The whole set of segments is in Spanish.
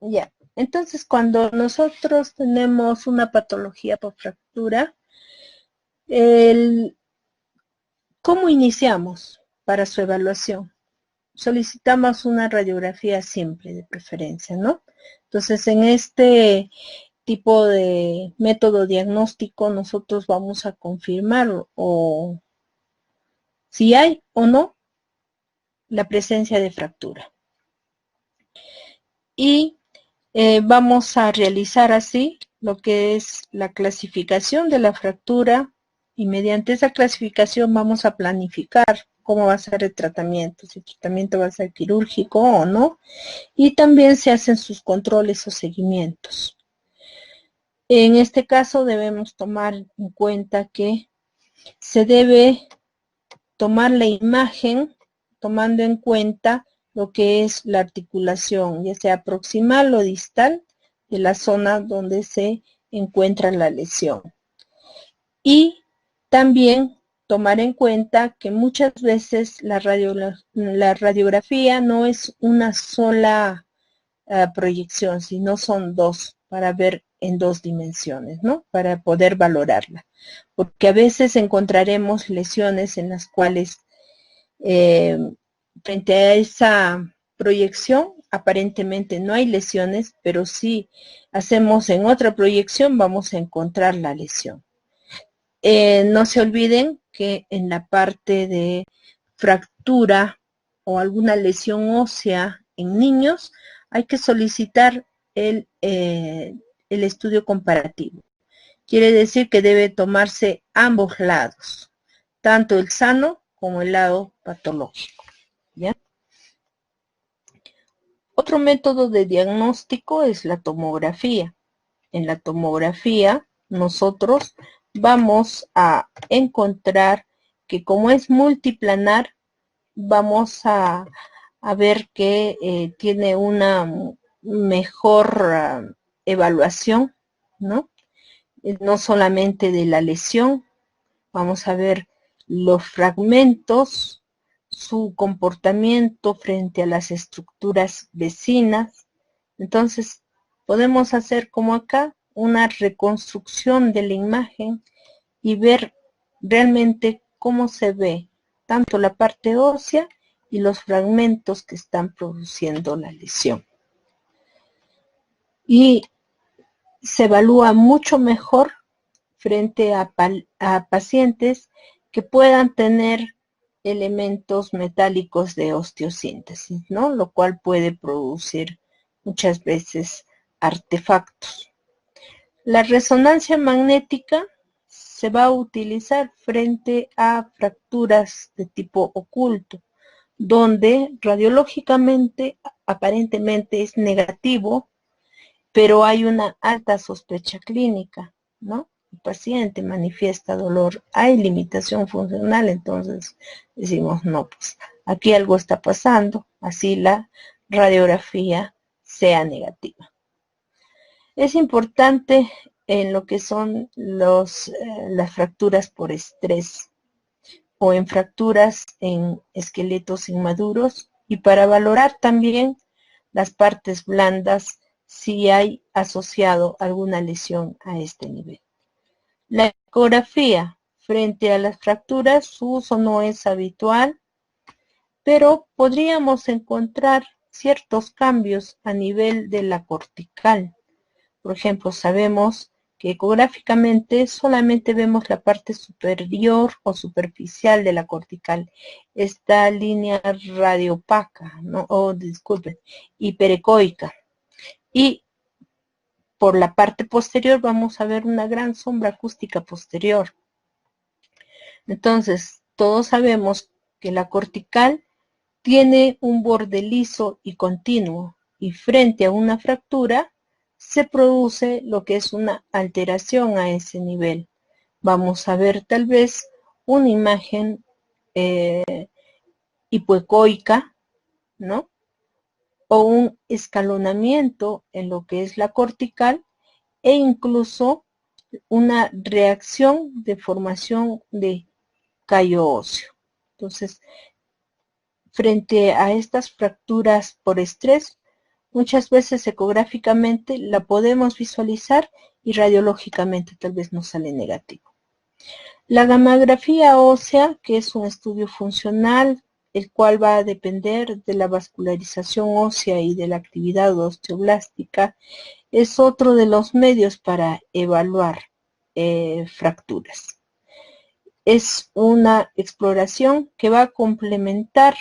Ya. Entonces, cuando nosotros tenemos una patología por fractura, el, ¿cómo iniciamos para su evaluación? Solicitamos una radiografía simple de preferencia, ¿no? Entonces, en este tipo de método diagnóstico, nosotros vamos a confirmar o si hay o no la presencia de fractura. Y vamos a realizar así lo que es la clasificación de la fractura y mediante esa clasificación vamos a planificar cómo va a ser el tratamiento, si el tratamiento va a ser quirúrgico o no, y también se hacen sus controles o seguimientos. En este caso debemos tomar en cuenta que se debe tomar la imagen tomando en cuenta lo que es la articulación, ya sea proximal o distal, de la zona donde se encuentra la lesión. Y también tomar en cuenta que muchas veces la radiografía no es una sola proyección, sino son dos, para ver en dos dimensiones, ¿no? Para poder valorarla. Porque a veces encontraremos lesiones en las cuales frente a esa proyección aparentemente no hay lesiones, pero si hacemos en otra proyección vamos a encontrar la lesión. No se olviden que en la parte de fractura o alguna lesión ósea en niños hay que solicitar el estudio comparativo. Quiere decir que debe tomarse ambos lados, tanto el sano como el lado patológico, ¿ya? Otro método de diagnóstico es la tomografía. En la tomografía nosotros vamos a encontrar que como es multiplanar, vamos a ver que tiene una mejor evaluación, ¿no? No solamente de la lesión, vamos a ver los fragmentos, su comportamiento frente a las estructuras vecinas. Entonces, podemos hacer como acá una reconstrucción de la imagen y ver realmente cómo se ve tanto la parte ósea y los fragmentos que están produciendo la lesión. Y se evalúa mucho mejor frente a pacientes que puedan tener elementos metálicos de osteosíntesis, ¿no? Lo cual puede producir muchas veces artefactos. La resonancia magnética se va a utilizar frente a fracturas de tipo oculto, donde radiológicamente aparentemente es negativo, pero hay una alta sospecha clínica, ¿no? El paciente manifiesta dolor, hay limitación funcional, entonces decimos, no, pues aquí algo está pasando, así la radiografía sea negativa. Es importante en lo que son las fracturas por estrés o en fracturas en esqueletos inmaduros y para valorar también las partes blandas si hay asociado alguna lesión a este nivel. La ecografía frente a las fracturas, su uso no es habitual, pero podríamos encontrar ciertos cambios a nivel de la cortical. Por ejemplo, sabemos que ecográficamente solamente vemos la parte superior o superficial de la cortical, esta línea radiopaca, ¿no? Disculpen, hiperecoica. Y por la parte posterior vamos a ver una gran sombra acústica posterior. Entonces, todos sabemos que la cortical tiene un borde liso y continuo, y frente a una fractura se produce lo que es una alteración a ese nivel. Vamos a ver tal vez una imagen hipoecoica, ¿no? O un escalonamiento en lo que es la cortical e incluso una reacción de formación de callo óseo. Entonces, frente a estas fracturas por estrés, Muchas veces ecográficamente la podemos visualizar y radiológicamente tal vez nos sale negativo. La gammagrafía ósea, que es un estudio funcional, el cual va a depender de la vascularización ósea y de la actividad osteoblástica, es otro de los medios para evaluar fracturas. Es una exploración que va a complementar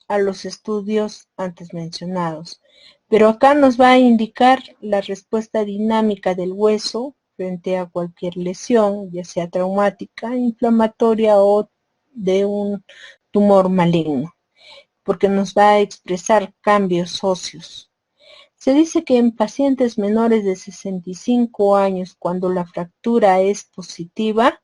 a los estudios antes mencionados, pero acá nos va a indicar la respuesta dinámica del hueso frente a cualquier lesión, ya sea traumática, inflamatoria o de un tumor maligno, porque nos va a expresar cambios óseos. Se dice que en pacientes menores de 65 años, cuando la fractura es positiva,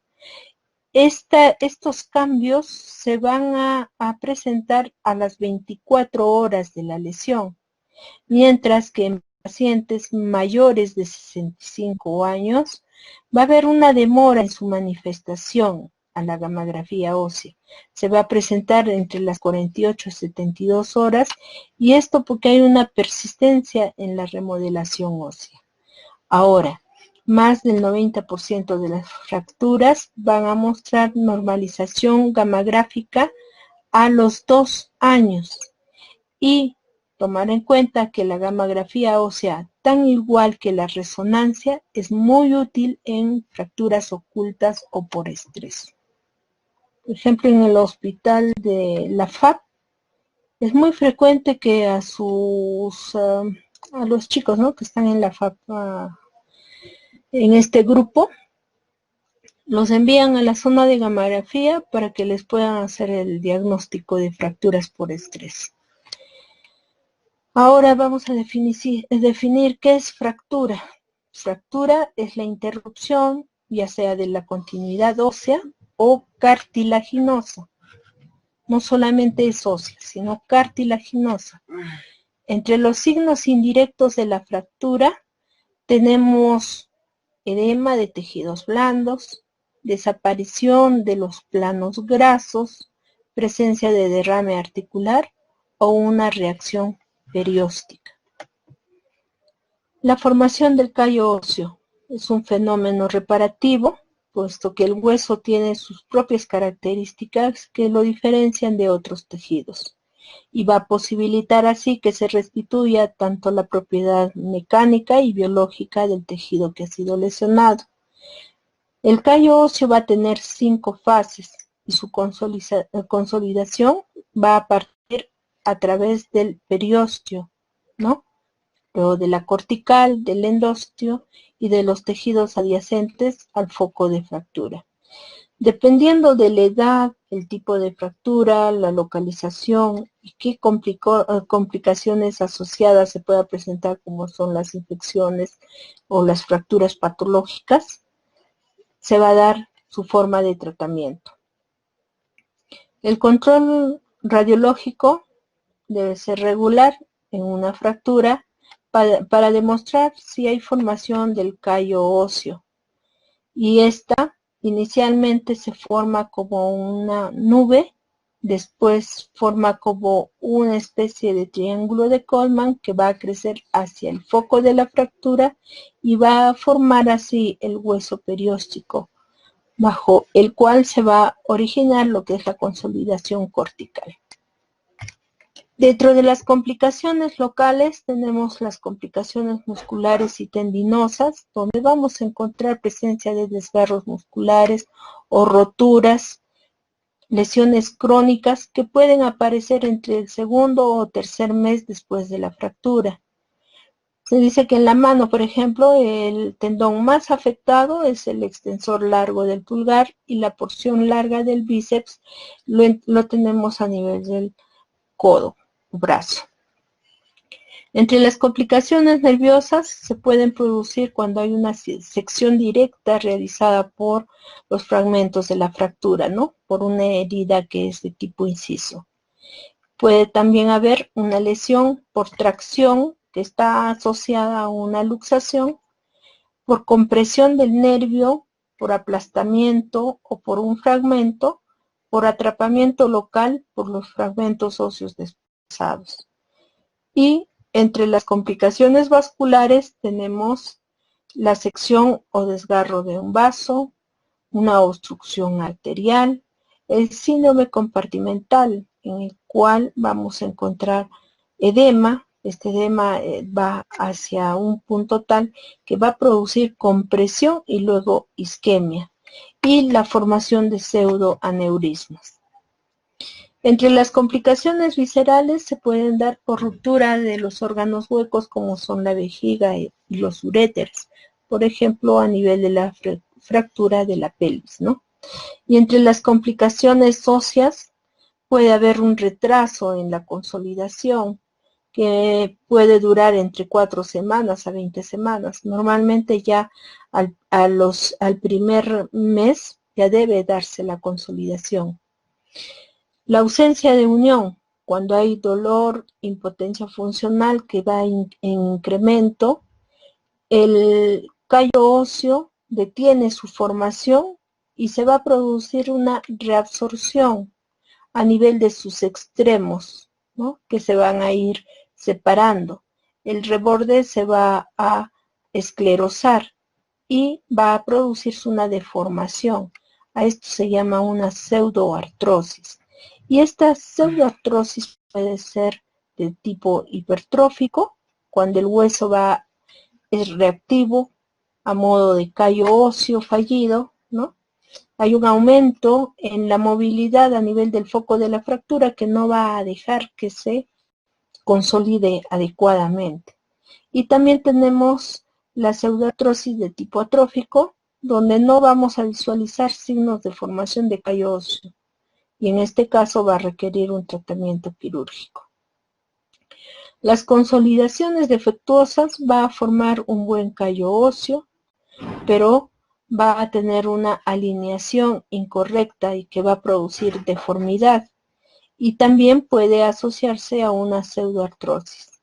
estos cambios se van a presentar a las 24 horas de la lesión, mientras que en pacientes mayores de 65 años va a haber una demora en su manifestación a la gammagrafía ósea. Se va a presentar entre las 48 y 72 horas, y esto porque hay una persistencia en la remodelación ósea. Ahora, más del 90% de las fracturas van a mostrar normalización gammagráfica a los 2 años, y tomar en cuenta que la gammagrafía ósea, tan igual que la resonancia, es muy útil en fracturas ocultas o por estrés. Por ejemplo, en el hospital de la FAP es muy frecuente que a los chicos, ¿no?, que están en la FAP, en este grupo, los envían a la zona de gammagrafía para que les puedan hacer el diagnóstico de fracturas por estrés. Ahora vamos a definir qué es fractura. Fractura es la interrupción, ya sea de la continuidad ósea o cartilaginosa. No solamente es ósea, sino cartilaginosa. Entre los signos indirectos de la fractura tenemos edema de tejidos blandos, desaparición de los planos grasos, presencia de derrame articular o una reacción perióstica. La formación del callo óseo es un fenómeno reparativo, puesto que el hueso tiene sus propias características que lo diferencian de otros tejidos, y va a posibilitar así que se restituya tanto la propiedad mecánica y biológica del tejido que ha sido lesionado. El callo óseo va a tener 5 fases, y su consolidación va a partir a través del periósteo, ¿no?, luego de la cortical, del endósteo y de los tejidos adyacentes al foco de fractura. Dependiendo de la edad, el tipo de fractura, la localización y qué complicaciones asociadas se pueda presentar, como son las infecciones o las fracturas patológicas, se va a dar su forma de tratamiento. El control radiológico debe ser regular en una fractura para demostrar si hay formación del callo óseo, y esta inicialmente se forma como una nube, después forma como una especie de triángulo de Coleman que va a crecer hacia el foco de la fractura y va a formar así el hueso perióstico, bajo el cual se va a originar lo que es la consolidación cortical. Dentro de las complicaciones locales tenemos las complicaciones musculares y tendinosas, donde vamos a encontrar presencia de desgarros musculares o roturas, lesiones crónicas que pueden aparecer entre el segundo o tercer mes después de la fractura. Se dice que en la mano, por ejemplo, el tendón más afectado es el extensor largo del pulgar, y la porción larga del bíceps lo tenemos a nivel del codo, brazo. Entre las complicaciones nerviosas se pueden producir cuando hay una sección directa realizada por los fragmentos de la fractura, ¿no?, por una herida que es de tipo inciso. Puede también haber una lesión por tracción que está asociada a una luxación, por compresión del nervio, por aplastamiento o por un fragmento, por atrapamiento local por los fragmentos óseos desplazados. Y Entre las complicaciones vasculares tenemos la sección o desgarro de un vaso, una obstrucción arterial, el síndrome compartimental, en el cual vamos a encontrar edema. Este edema va hacia un punto tal que va a producir compresión y luego isquemia, y la formación de pseudoaneurismas. Entre las complicaciones viscerales se pueden dar por ruptura de los órganos huecos, como son la vejiga y los uréteres, por ejemplo, a nivel de la fractura de la pelvis, ¿no? Y entre las complicaciones óseas puede haber un retraso en la consolidación, que puede durar entre 4 semanas a 20 semanas. Normalmente ya al primer mes ya debe darse la consolidación. La ausencia de unión, cuando hay dolor, impotencia funcional que va en incremento, el callo óseo detiene su formación y se va a producir una reabsorción a nivel de sus extremos, ¿no?, que se van a ir separando. El reborde se va a esclerosar y va a producirse una deformación. A esto se llama una pseudoartrosis. Y esta pseudoartrosis puede ser de tipo hipertrófico, cuando el hueso es reactivo a modo de callo óseo fallido, ¿no? Hay un aumento en la movilidad a nivel del foco de la fractura que no va a dejar que se consolide adecuadamente. Y también tenemos la pseudoartrosis de tipo atrófico, donde no vamos a visualizar signos de formación de callo óseo, y en este caso va a requerir un tratamiento quirúrgico. Las consolidaciones defectuosas va a formar un buen callo óseo, pero va a tener una alineación incorrecta y que va a producir deformidad, y también puede asociarse a una pseudoartrosis.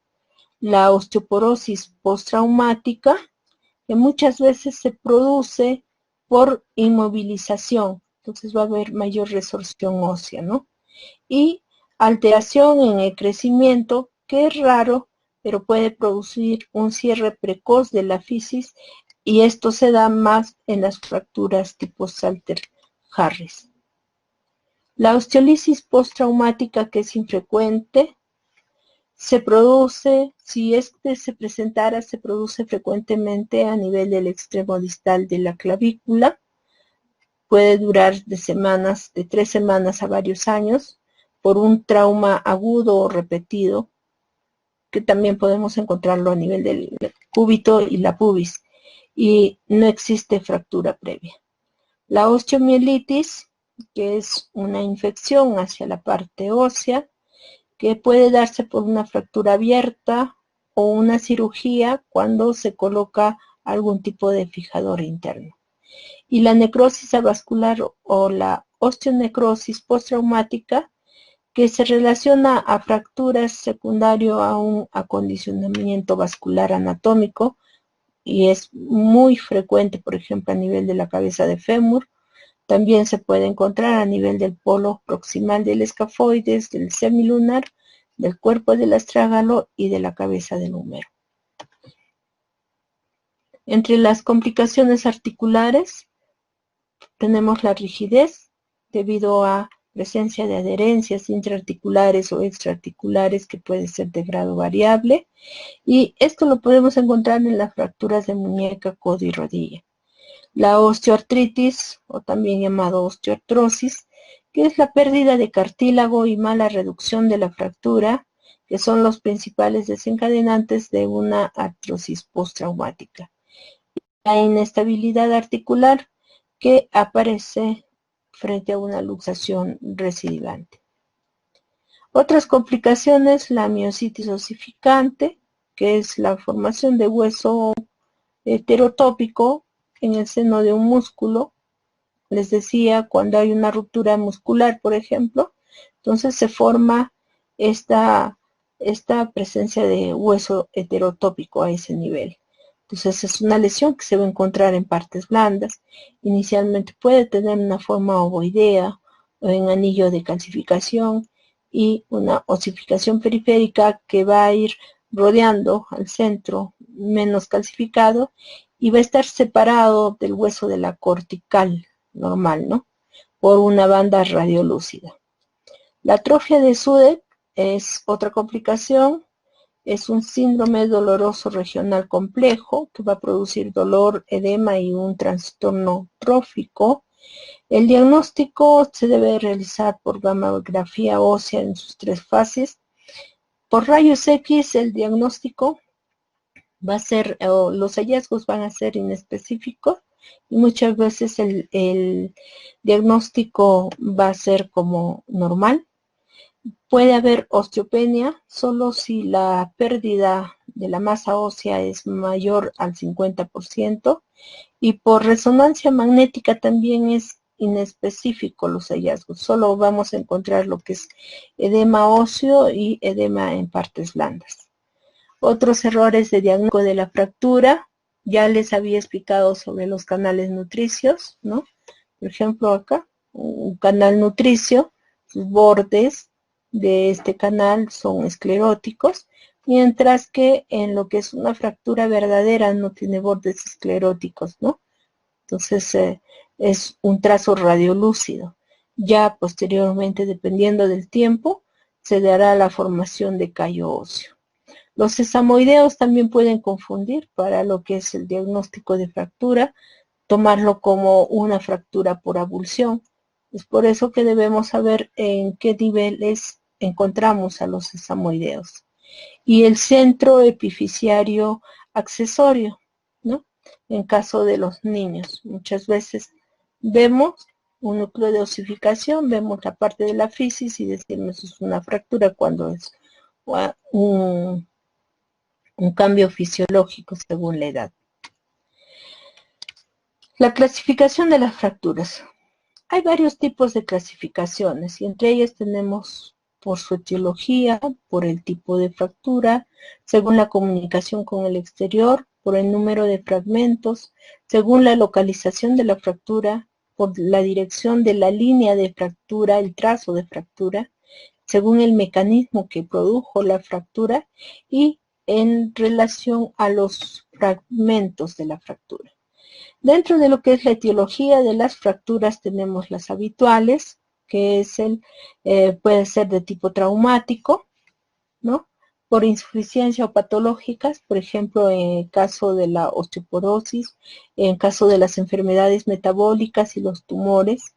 La osteoporosis postraumática, que muchas veces se produce por inmovilización, entonces va a haber mayor resorción ósea, ¿no? Y alteración en el crecimiento, que es raro, pero puede producir un cierre precoz de la fisis, y esto se da más en las fracturas tipo Salter-Harris. La osteolisis postraumática, que es infrecuente, se produce, si se presentara, se produce frecuentemente a nivel del extremo distal de la clavícula. Puede durar de 3 semanas a varios años, por un trauma agudo o repetido, que también podemos encontrarlo a nivel del cúbito y la pubis, y no existe fractura previa. La osteomielitis, que es una infección hacia la parte ósea, que puede darse por una fractura abierta o una cirugía cuando se coloca algún tipo de fijador interno. Y la necrosis avascular o la osteonecrosis postraumática, que se relaciona a fracturas secundario a un acondicionamiento vascular anatómico, y es muy frecuente, por ejemplo, a nivel de la cabeza de fémur. También se puede encontrar a nivel del polo proximal del escafoides, del semilunar, del cuerpo del astrágalo y de la cabeza del húmero. Entre las complicaciones articulares tenemos la rigidez, debido a presencia de adherencias intraarticulares o extraarticulares, que puede ser de grado variable, y esto lo podemos encontrar en las fracturas de muñeca, codo y rodilla. La osteoartritis, o también llamado osteoartrosis, que es la pérdida de cartílago y mala reducción de la fractura, que son los principales desencadenantes de una artrosis postraumática. La inestabilidad articular, que aparece frente a una luxación recidivante. Otras complicaciones: la miositis osificante, que es la formación de hueso heterotópico en el seno de un músculo. Les decía, cuando hay una ruptura muscular, por ejemplo, entonces se forma esta presencia de hueso heterotópico a ese nivel. Entonces es una lesión que se va a encontrar en partes blandas. Inicialmente puede tener una forma ovoidea o en anillo de calcificación, y una osificación periférica que va a ir rodeando al centro menos calcificado y va a estar separado del hueso de la cortical normal, ¿no? Por una banda radiolúcida. La atrofia de Sudeck es otra complicación, es un síndrome doloroso regional complejo que va a producir dolor, edema y un trastorno trófico. El diagnóstico se debe realizar por gamografía ósea en sus 3 fases. Por rayos X el diagnóstico va a ser, los hallazgos van a ser inespecíficos y muchas veces el diagnóstico va a ser como normal. Puede haber osteopenia solo si la pérdida de la masa ósea es mayor al 50% y por resonancia magnética también es inespecífico los hallazgos. Solo vamos a encontrar lo que es edema óseo y edema en partes blandas. Otros errores de diagnóstico de la fractura, ya les había explicado sobre los canales nutricios, ¿no? Por ejemplo acá, un canal nutricio, sus bordes de este canal son escleróticos, mientras que en lo que es una fractura verdadera no tiene bordes escleróticos, ¿no? Entonces es un trazo radiolúcido. Ya posteriormente, dependiendo del tiempo, se dará la formación de callo óseo. Los sesamoideos también pueden confundir para lo que es el diagnóstico de fractura, tomarlo como una fractura por abulsión. Es por eso que debemos saber en qué niveles encontramos a los sesamoideos. Y el centro epifisiario accesorio, ¿no? En caso de los niños, muchas veces vemos un núcleo de osificación, vemos la parte de la fisis y decimos es una fractura cuando es un cambio fisiológico según la edad. La clasificación de las fracturas. Hay varios tipos de clasificaciones y entre ellas tenemos por su etiología, por el tipo de fractura, según la comunicación con el exterior, por el número de fragmentos, según la localización de la fractura, por la dirección de la línea de fractura, el trazo de fractura, según el mecanismo que produjo la fractura y en relación a los fragmentos de la fractura. Dentro de lo que es la etiología de las fracturas tenemos las habituales, que es puede ser de tipo traumático, ¿no? Por insuficiencia o patológicas, por ejemplo, en el caso de la osteoporosis, en caso de las enfermedades metabólicas y los tumores,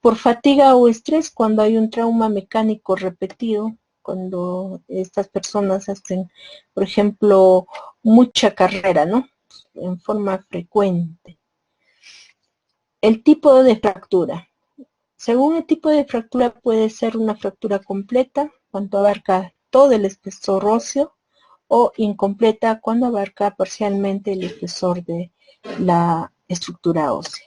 por fatiga o estrés cuando hay un trauma mecánico repetido, cuando estas personas hacen, por ejemplo, mucha carrera, ¿no? En forma frecuente. El tipo de fractura. Según el tipo de fractura puede ser una fractura completa cuando abarca todo el espesor óseo o incompleta cuando abarca parcialmente el espesor de la estructura ósea.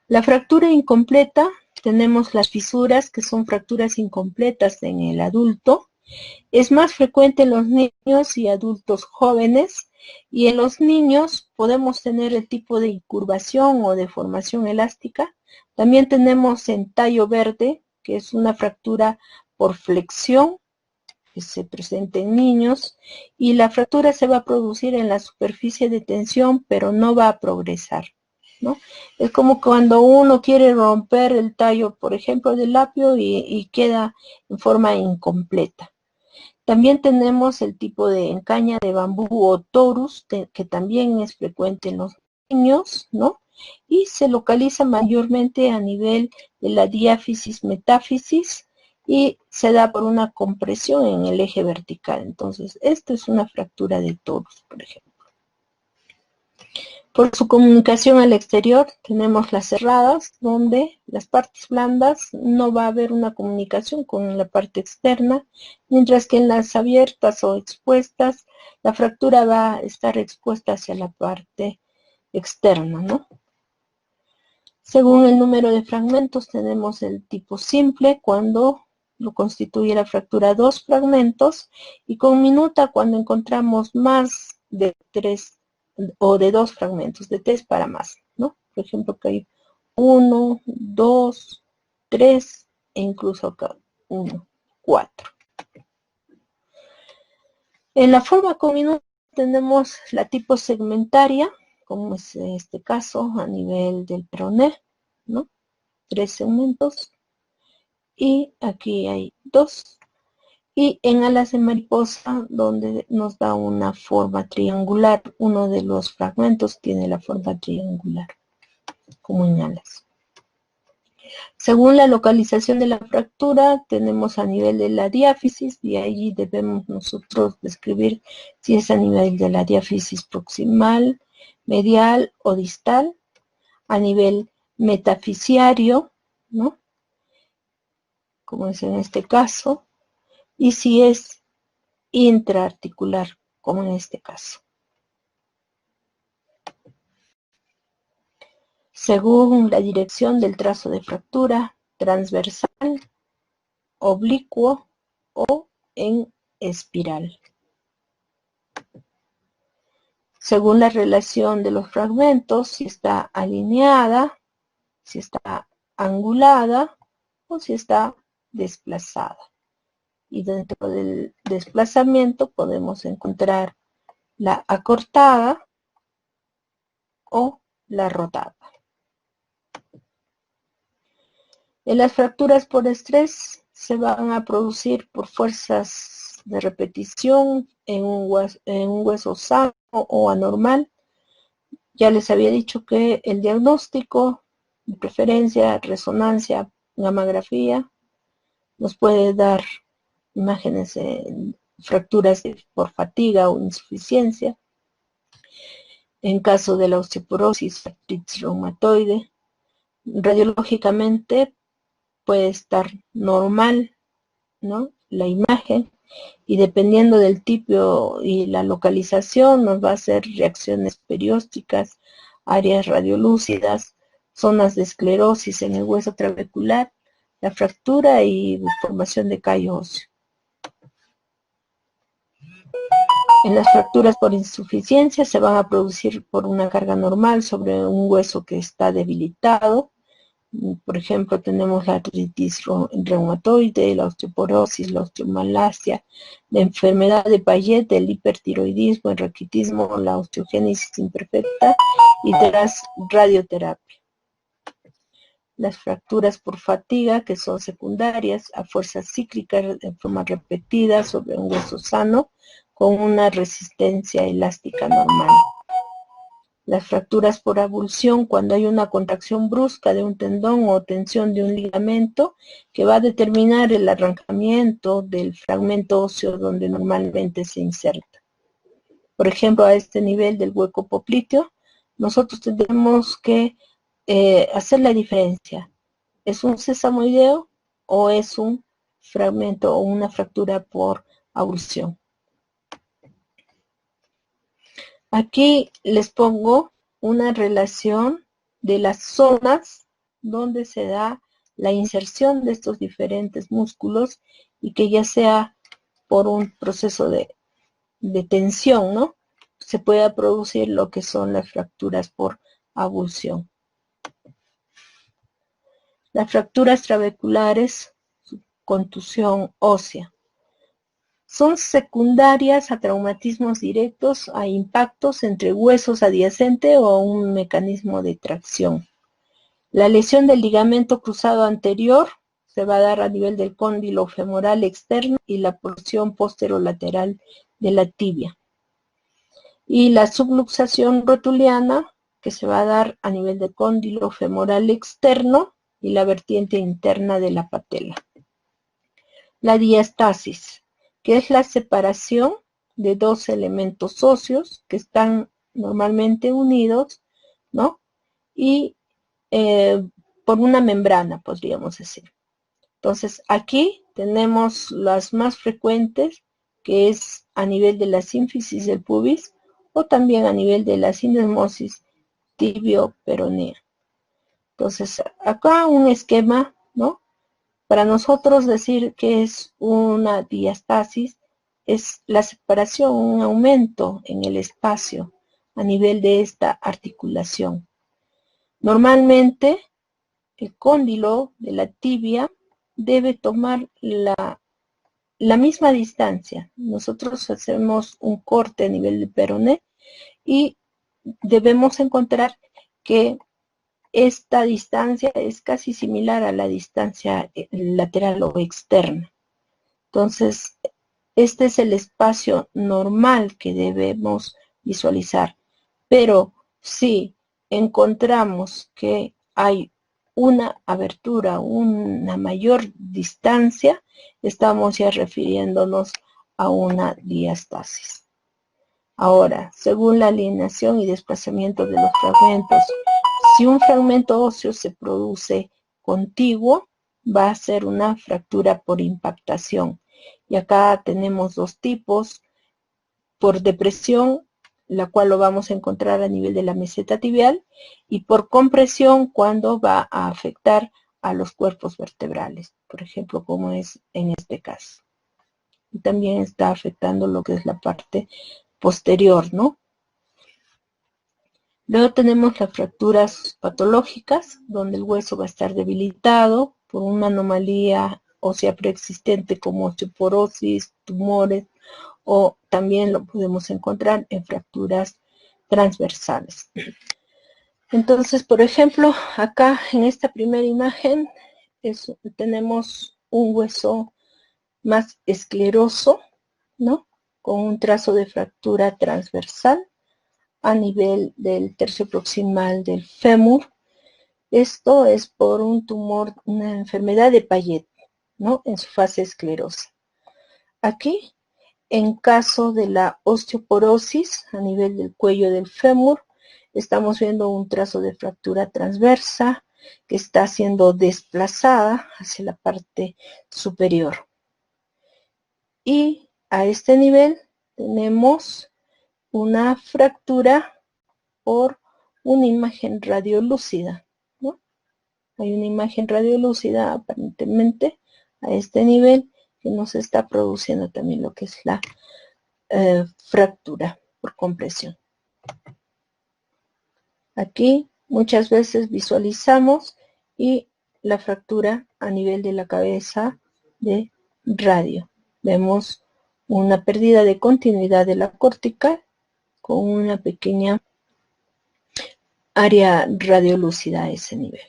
La fractura incompleta, tenemos las fisuras que son fracturas incompletas en el adulto. Es más frecuente en los niños y adultos jóvenes y en los niños podemos tener el tipo de incurvación o deformación elástica. También tenemos entallo verde, que es una fractura por flexión que se presenta en niños y la fractura se va a producir en la superficie de tensión pero no va a progresar, ¿no? Es como cuando uno quiere romper el tallo, por ejemplo, del apio y queda en forma incompleta. También tenemos el tipo de encaña de bambú o torus, que también es frecuente en los niños, ¿no? Y se localiza mayormente a nivel de la diáfisis metáfisis y se da por una compresión en el eje vertical. Entonces, esto es una fractura de torus, por ejemplo. Por su comunicación al exterior tenemos las cerradas, donde las partes blandas no va a haber una comunicación con la parte externa, mientras que en las abiertas o expuestas, la fractura va a estar expuesta hacia la parte externa, ¿no? Según el número de fragmentos tenemos el tipo simple, cuando lo constituye la fractura 2 fragmentos, y con minuta cuando encontramos más de 3 o de 2 fragmentos, de 3 para más, ¿no? Por ejemplo, que hay 1, 2, 3 e incluso acá 1, 4. En la forma común tenemos la tipo segmentaria, como es este caso a nivel del peroné, ¿no? 3 segmentos, y aquí hay 2. Y en alas de mariposa, donde nos da una forma triangular, uno de los fragmentos tiene la forma triangular, como en alas. Según la localización de la fractura, tenemos a nivel de la diáfisis, y ahí debemos nosotros describir si es a nivel de la diáfisis proximal, medial o distal, a nivel metafisiario, ¿no? Como es en este caso, y si es intraarticular, como en este caso. Según la dirección del trazo de fractura, transversal, oblicuo o en espiral. Según la relación de los fragmentos, si está alineada, si está angulada o si está desplazada. Y dentro del desplazamiento podemos encontrar la acortada o la rotada. En las fracturas por estrés se van a producir por fuerzas de repetición en un hueso sano o anormal. Ya les había dicho que el diagnóstico, de preferencia, resonancia, gammagrafía, nos puede dar imágenes de fracturas por fatiga o insuficiencia. En caso de la osteoporosis, artritis reumatoide, radiológicamente puede estar normal, ¿no? La imagen, y dependiendo del tipo y la localización nos va a hacer reacciones periósticas, áreas radiolúcidas, zonas de esclerosis en el hueso trabecular, la fractura y formación de callo óseo. En las fracturas por insuficiencia se van a producir por una carga normal sobre un hueso que está debilitado. Por ejemplo, tenemos la artritis reumatoide, la osteoporosis, la osteomalacia, la enfermedad de Payet, el hipertiroidismo, el raquitismo, la osteogénesis imperfecta y tras radioterapia. Las fracturas por fatiga, que son secundarias a fuerzas cíclicas de forma repetida sobre un hueso sano con una resistencia elástica normal. Las fracturas por avulsión, cuando hay una contracción brusca de un tendón o tensión de un ligamento que va a determinar el arrancamiento del fragmento óseo donde normalmente se inserta. Por ejemplo, a este nivel del hueco popliteo, nosotros tendremos que hacer la diferencia. ¿Es un sesamoideo o es un fragmento o una fractura por avulsión? Aquí les pongo una relación de las zonas donde se da la inserción de estos diferentes músculos y que ya sea por un proceso de tensión, ¿no? Se pueda producir lo que son las fracturas por avulsión. Las fracturas trabeculares, contusión ósea. Son secundarias a traumatismos directos, a impactos entre huesos adyacentes o a un mecanismo de tracción. La lesión del ligamento cruzado anterior se va a dar a nivel del cóndilo femoral externo y la porción posterolateral de la tibia. Y la subluxación rotuliana, que se va a dar a nivel del cóndilo femoral externo y la vertiente interna de la patela. La diastasis, que es la separación de dos elementos óseos que están normalmente unidos, ¿no? Y por una membrana, podríamos decir. Entonces, aquí tenemos las más frecuentes, que es a nivel de la sínfisis del pubis o también a nivel de la sinesmosis tibio-peronea. Entonces, acá un esquema, ¿no? Para nosotros decir que es una diastasis es la separación, un aumento en el espacio a nivel de esta articulación. Normalmente el cóndilo de la tibia debe tomar la la misma distancia. Nosotros hacemos un corte a nivel de peroné y debemos encontrar que esta distancia es casi similar a la distancia lateral o externa. Entonces, este es el espacio normal que debemos visualizar. Pero si encontramos que hay una abertura, una mayor distancia, estamos ya refiriéndonos a una diastasis. Ahora, según la alineación y desplazamiento de los fragmentos, si un fragmento óseo se produce contiguo, va a ser una fractura por impactación. Y acá tenemos dos tipos: por depresión, la cual lo vamos a encontrar a nivel de la meseta tibial, y por compresión, cuando va a afectar a los cuerpos vertebrales, por ejemplo, como es en este caso. Y también está afectando lo que es la parte posterior, ¿no? Luego tenemos las fracturas patológicas, donde el hueso va a estar debilitado por una anomalía ósea preexistente como osteoporosis, tumores, o también lo podemos encontrar en fracturas transversales. Entonces, por ejemplo, acá en esta primera imagen tenemos un hueso más escleroso, ¿no? Con un trazo de fractura transversal a nivel del tercio proximal del fémur. Esto es por un tumor, una enfermedad de Payet, ¿no? En su fase esclerosa. Aquí, en caso de la osteoporosis a nivel del cuello del fémur, estamos viendo un trazo de fractura transversa que está siendo desplazada hacia la parte superior. Y a este nivel tenemos una fractura por una imagen radiolúcida, ¿no? Hay una imagen radiolúcida aparentemente a este nivel que nos está produciendo también lo que es la fractura por compresión. Aquí muchas veces visualizamos y la fractura a nivel de la cabeza de radio. Vemos una pérdida de continuidad de la cortical con una pequeña área radiolúcida a ese nivel.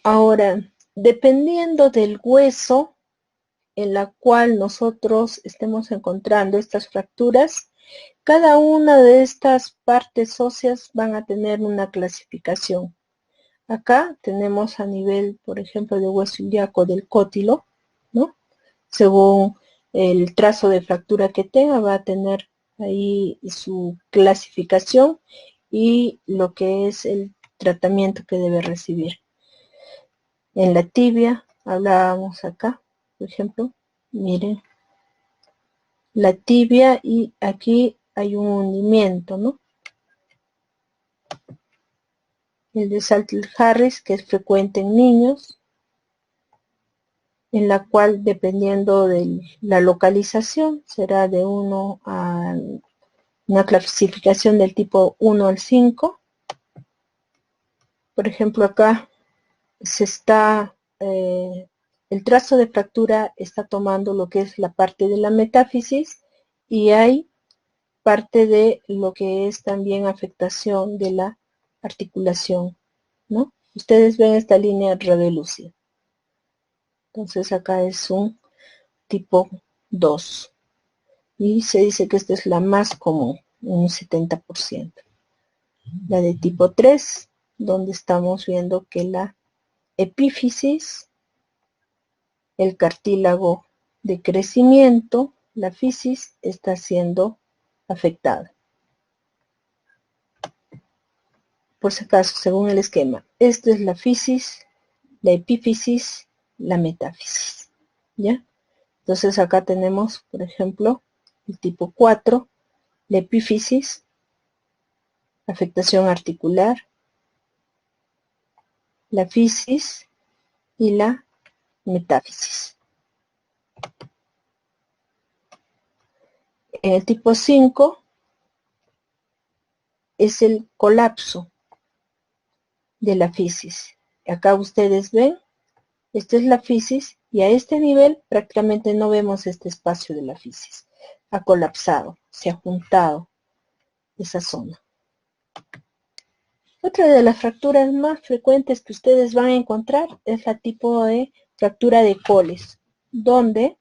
Ahora, dependiendo del hueso en la cual nosotros estemos encontrando estas fracturas, cada una de estas partes óseas van a tener una clasificación. Acá tenemos a nivel, por ejemplo, de hueso ilíaco del cótilo, ¿no? Según el trazo de fractura que tenga, va a tener ahí su clasificación y lo que es el tratamiento que debe recibir. En la tibia, hablábamos acá, por ejemplo, miren, la tibia, y aquí hay un hundimiento, ¿no? El de Saltel-Harris, que es frecuente en niños, en la cual, dependiendo de la localización, será de 1 a una clasificación del tipo 1 al 5. Por ejemplo, acá se está, el trazo de fractura está tomando lo que es la parte de la metáfisis, y hay parte de lo que es también afectación de la articulación, ¿no? Ustedes ven esta línea radiolúcida. Entonces acá es un tipo 2. Y se dice que esta es la más común, un 70%. La de tipo 3, donde estamos viendo que la epífisis, el cartílago de crecimiento, la fisis, está siendo afectada. Por si acaso, según el esquema, esta es la fisis, la epífisis, la metáfisis, ¿ya? Entonces acá tenemos, por ejemplo, el tipo 4, la epífisis, afectación articular, la fisis y la metáfisis. En el tipo 5 es el colapso de la fisis. Acá ustedes ven, esta es la fisis Y a este nivel prácticamente no vemos este espacio de la fisis. Ha colapsado, se ha juntado esa zona. Otra de las fracturas más frecuentes que ustedes van a encontrar es la tipo de fractura de Coles, donde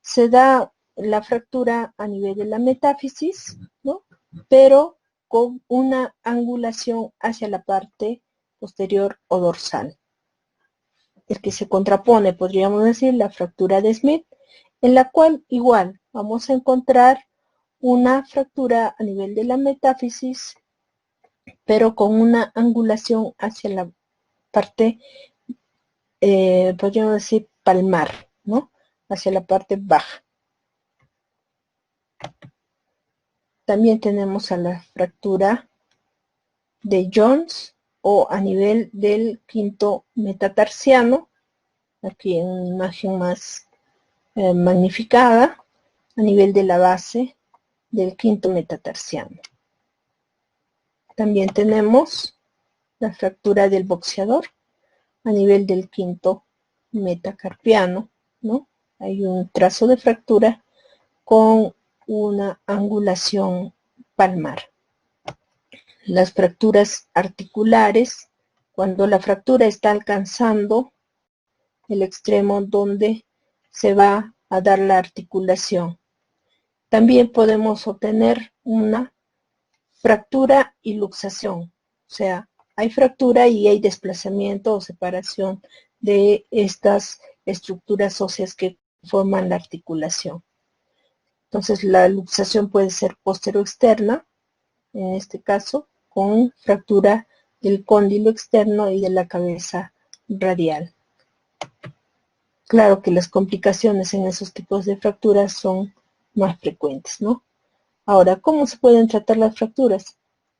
se da la fractura a nivel de la metáfisis, ¿no? Pero con una angulación hacia la parte posterior o dorsal. El que se contrapone, podríamos decir, la fractura de Smith, en la cual igual vamos a encontrar una fractura a nivel de la metáfisis, pero con una angulación hacia la parte, podríamos decir, palmar, ¿no? Hacia la parte baja. También tenemos a la fractura de Jones o a nivel del quinto metatarsiano, aquí en una imagen más magnificada, a nivel de la base del quinto metatarsiano. También tenemos la fractura del boxeador a nivel del quinto metacarpiano, ¿no? Hay un trazo de fractura con una angulación palmar. Las fracturas articulares, cuando la fractura está alcanzando el extremo donde se va a dar la articulación. También podemos obtener una fractura y luxación, o sea, hay fractura y hay desplazamiento o separación de estas estructuras óseas que forman la articulación. Entonces la luxación puede ser postero-externa, en este caso, con fractura del cóndilo externo y de la cabeza radial. Claro que las complicaciones en esos tipos de fracturas son más frecuentes, ¿no? Ahora, ¿cómo se pueden tratar las fracturas?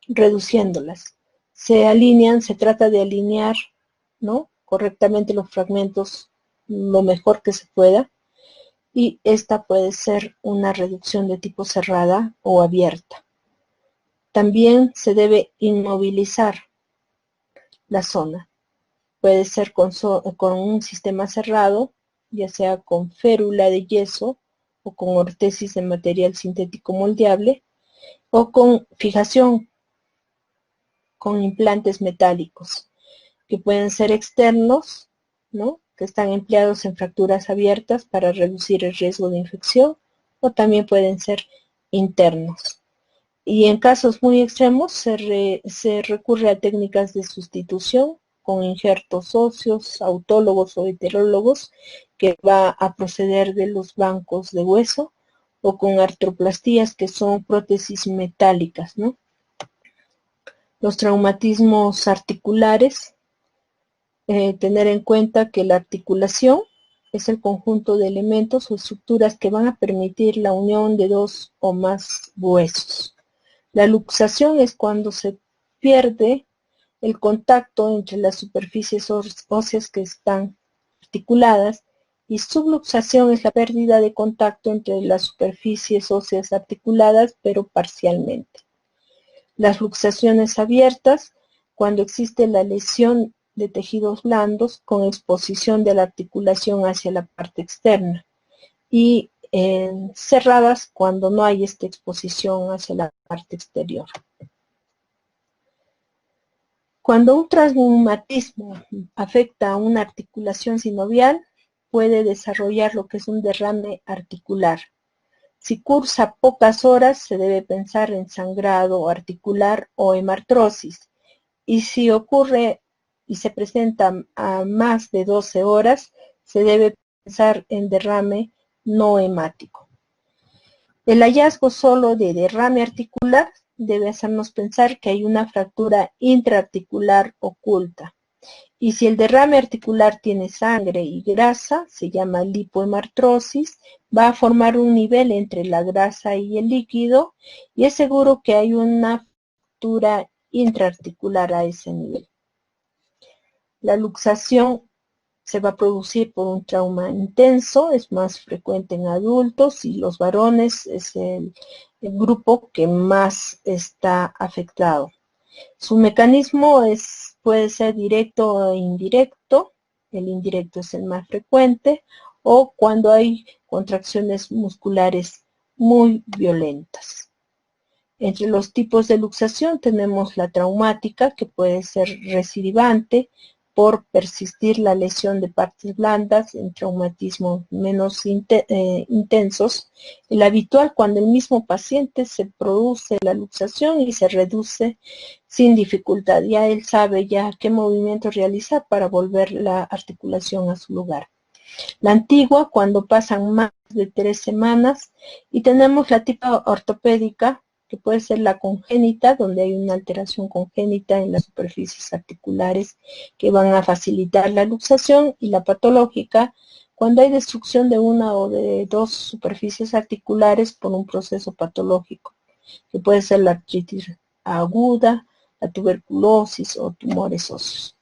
Reduciéndolas. Se alinean, se trata de alinear, ¿no?, correctamente los fragmentos lo mejor que se pueda, y esta puede ser una reducción de tipo cerrada o abierta. También se debe inmovilizar la zona. Puede ser con un sistema cerrado, ya sea con férula de yeso o con ortesis de material sintético moldeable, o con fijación con implantes metálicos, que pueden ser externos, ¿no?, que están empleados en fracturas abiertas para reducir el riesgo de infección, o también pueden ser internos. Y en casos muy extremos se recurre a técnicas de sustitución con injertos óseos, autólogos o heterólogos, que va a proceder de los bancos de hueso, o con artroplastías, que son prótesis metálicas, ¿no? Los traumatismos articulares, tener en cuenta que la articulación es el conjunto de elementos o estructuras que van a permitir la unión de dos o más huesos. La luxación es cuando se pierde el contacto entre las superficies óseas que están articuladas, y subluxación es la pérdida de contacto entre las superficies óseas articuladas, pero parcialmente. Las luxaciones abiertas, cuando existe la lesión de tejidos blandos con exposición de la articulación hacia la parte externa, y cerradas cuando no hay esta exposición hacia la parte exterior. Cuando un traumatismo afecta a una articulación sinovial, puede desarrollar lo que es un derrame articular. Si cursa pocas horas, se debe pensar en sangrado articular o hemartrosis. Y si ocurre y se presenta a más de 12 horas, se debe pensar en derrame no hemático. El hallazgo solo de derrame articular debe hacernos pensar que hay una fractura intraarticular oculta. Y si el derrame articular tiene sangre y grasa, se llama lipohemartrosis, va a formar un nivel entre la grasa y el líquido, y es seguro que hay una fractura intraarticular a ese nivel. La luxación se va a producir por un trauma intenso, es más frecuente en adultos, y los varones es el grupo que más está afectado. Su mecanismo puede ser directo o indirecto, el indirecto es el más frecuente, o cuando hay contracciones musculares muy violentas. Entre los tipos de luxación tenemos la traumática, que puede ser recidivante por persistir la lesión de partes blandas en traumatismos menos intensos. El habitual, cuando el mismo paciente se produce la luxación y se reduce sin dificultad. Ya él sabe ya qué movimiento realizar para volver la articulación a su lugar. La antigua, cuando pasan más de 3 semanas, y tenemos la tipo ortopédica, que puede ser la congénita, donde hay una alteración congénita en las superficies articulares que van a facilitar la luxación, y la patológica, cuando hay destrucción de una o de dos superficies articulares por un proceso patológico, que puede ser la artritis aguda, la tuberculosis o tumores óseos.